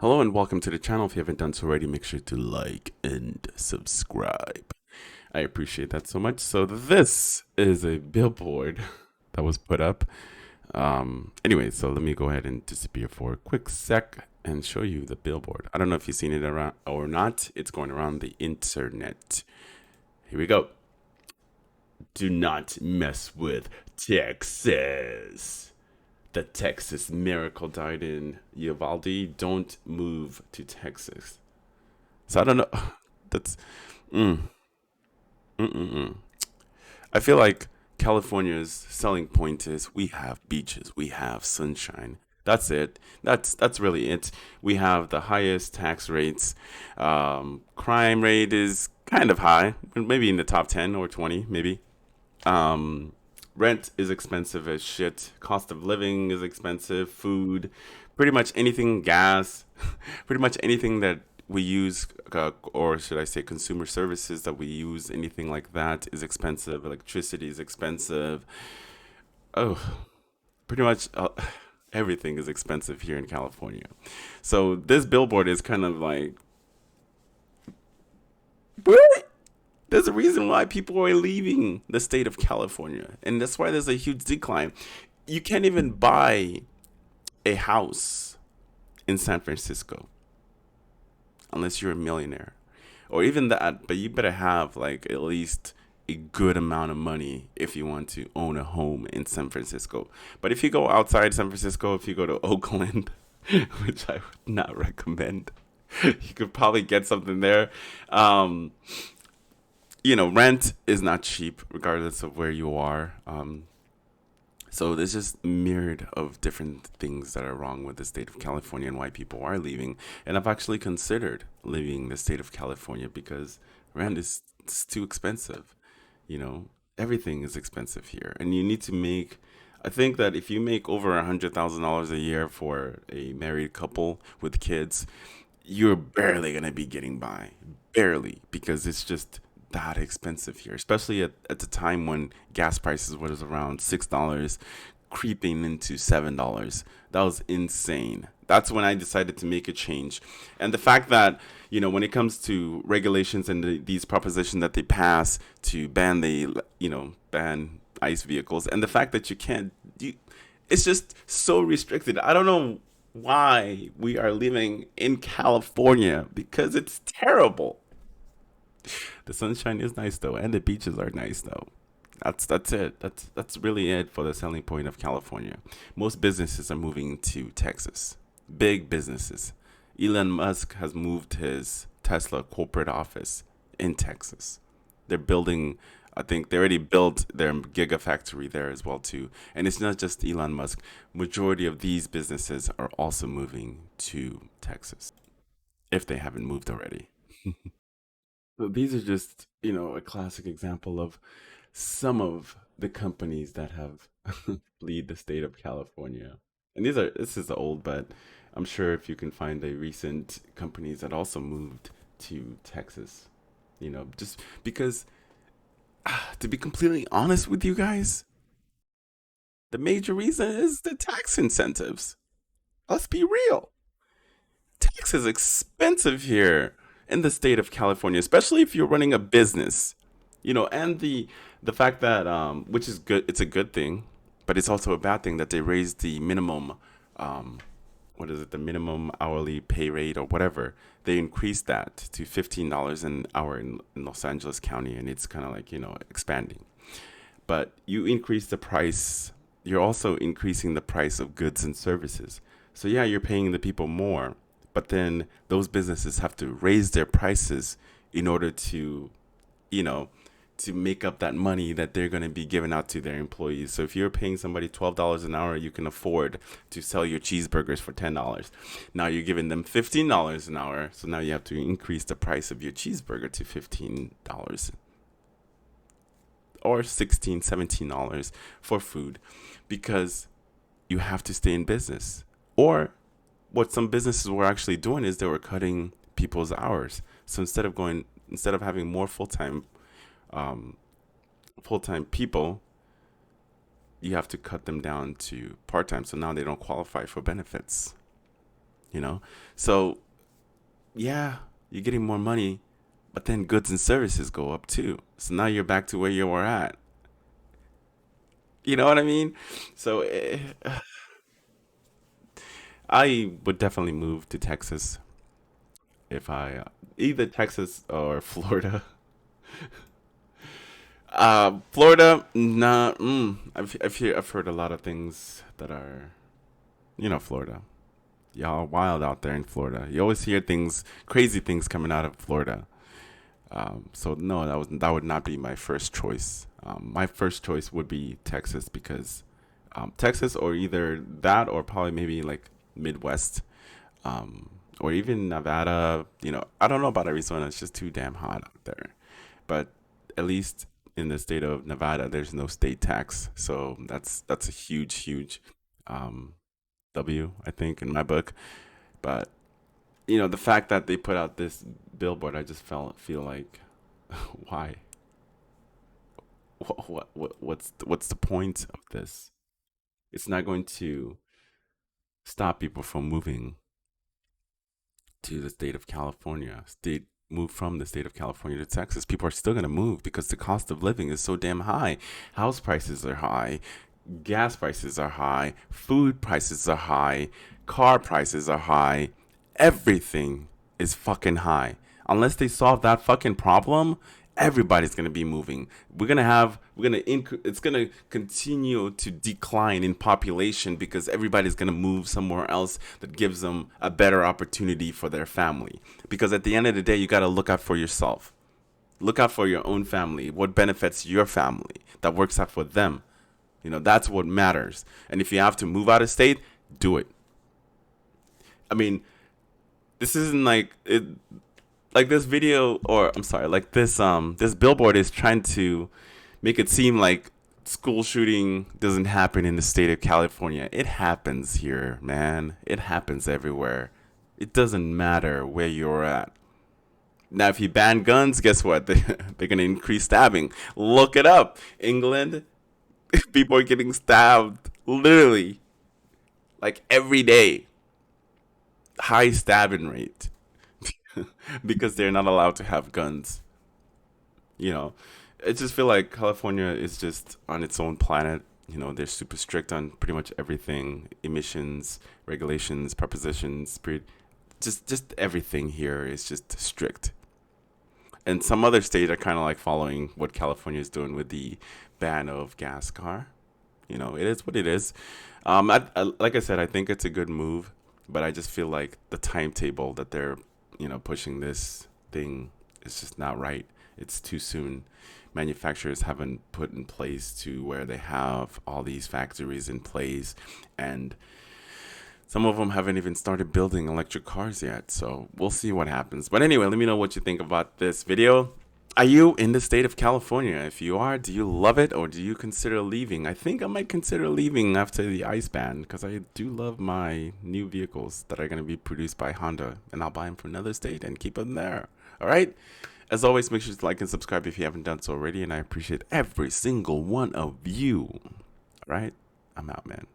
Hello and welcome to the channel. If you haven't done so already, make sure to like and subscribe. I appreciate that so much. So this is a billboard that was put up. Anyway, so let me go ahead and disappear for a quick sec and show you the billboard. I don't know if you've seen it around or not. It's going around the internet. Here we go. Do not mess with Texas. The Texas miracle died in Uvalde. Don't move to Texas. So I don't know. That's mm, mm. I feel like California's selling point is we have beaches, we have sunshine. That's it. That's really it. We have the highest tax rates. Crime rate is kind of high, maybe in the top 10 or 20, maybe. Um, Rent is expensive as shit. Cost of living is expensive. Food, pretty much anything, gas, pretty much anything that we use, or should I say, consumer services that we use, anything like that is expensive. Electricity is expensive. Oh, pretty much everything is expensive here in California. So this billboard is kind of like, really? There's a reason why people are leaving the state of California, and that's why there's a huge decline. You can't even buy a house in San Francisco unless you're a millionaire, or even that. But you better have like at least a good amount of money if you want to own a home in San Francisco. But if you go outside San Francisco, if you go to Oakland, which I would not recommend, you could probably get something there. Um, Rent is not cheap regardless of where you are. So there's just myriad of different things that are wrong with the state of California and why people are leaving. And I've actually considered leaving the state of California because rent is it's too expensive. You know, everything is expensive here, and you need to make. I think that if you make over $100,000 a year for a married couple with kids, you're barely gonna be getting by, barely, because it's just that expensive here, especially at the time when gas prices was around $6, creeping into $7. That was insane. That's when I decided to make a change. And the fact that, when it comes to regulations and these propositions that they pass to ban ICE vehicles, and the fact that it's just so restricted. I don't know why we are living in California because it's terrible. The sunshine is nice though, and the beaches are nice though. That's it. That's really it for the selling point of California. Most businesses are moving to Texas. Big businesses. Elon Musk has moved his Tesla corporate office in Texas. They're building. I think they already built their gigafactory there as well too. And it's not just Elon Musk. Majority of these businesses are also moving to Texas if they haven't moved already. So these are just, a classic example of some of the companies that have lead the state of California. And this is old, but I'm sure if you can find the recent companies that also moved to Texas, just because to be completely honest with you guys, the major reason is the tax incentives. Let's be real. Tax is expensive here in the state of California, especially if you're running a business. And the fact that which is good, it's a good thing, but it's also a bad thing that they raised the minimum um, what is it, the minimum hourly pay rate or whatever. They increased that to $15 an hour in Los Angeles County, and it's kind of like expanding. But you increase the price, you're also increasing the price of goods and services. So yeah, you're paying the people more, but then those businesses have to raise their prices in order you know, to make up that money that they're going to be giving out to their employees. So if you're paying somebody $12 an hour, you can afford to sell your cheeseburgers for $10. Now you're giving them $15 an hour, so now you have to increase the price of your cheeseburger to $15 or $16, $17 for food because you have to stay in business. Or what some businesses were actually doing is they were cutting people's hours. So instead of having more um, full time people, you have to cut them down to part time. So now they don't qualify for benefits. you know? So, yeah, you're getting more money, but then goods and services go up too. So now you're back to where you were at. You know what I mean? So I would definitely move to Texas if I either Texas or Florida. Florida, nah. I've heard a lot of things that are, Florida. Y'all wild out there in Florida. You always hear things, crazy things coming out of Florida. So no, that would not be my first choice. My first choice would be Texas because Texas or either that or probably maybe like Midwest, or even Nevada. I don't know about Arizona. It's just too damn hot out there. But at least in the state of Nevada, there's no state tax, so that's a huge um, W, I think, in my book. But the fact that they put out this billboard, I just feel like, why? What's the point of this? It's not going to stop people from moving to the state of California. State Move from the state of California to Texas. People are still going to move because the cost of living is so damn high. House prices are high, gas prices are high, food prices are high, car prices are high. Everything is fucking high. Unless they solve that fucking problem, everybody's gonna be moving. It's gonna continue to decline in population because everybody's gonna move somewhere else that gives them a better opportunity for their family. Because at the end of the day, you gotta look out for yourself. Look out for your own family. What benefits your family that works out for them. That's what matters. And if you have to move out of state, do it. I mean, this isn't like this video, or I'm sorry, like this billboard is trying to make it seem like school shooting doesn't happen in the state of California. It happens here, man. It happens everywhere. It doesn't matter where you're at. Now, if you ban guns, guess what? They're going to increase stabbing. Look it up. England, people are getting stabbed literally like every day. High stabbing rate because they're not allowed to have guns. You know, I just feel like California is just on its own planet. They're super strict on pretty much everything: emissions, regulations, prepositions, just everything here is just strict. And some other states are kind of like following what California is doing with the ban of gas car. It is what it is. Like I said, I think it's a good move, but I just feel like the timetable that they're, pushing this thing is just not right. It's too soon. Manufacturers haven't put in place to where they have all these factories in place, and some of them haven't even started building electric cars yet. So we'll see what happens. But anyway, let me know what you think about this video. Are you in the state of California? If you are, do you love it or do you consider leaving? I think I might consider leaving after the ice ban because I do love my new vehicles that are going to be produced by Honda, and I'll buy them from another state and keep them there. All right? As always, make sure to like and subscribe if you haven't done so already, and I appreciate every single one of you. All right? I'm out, man.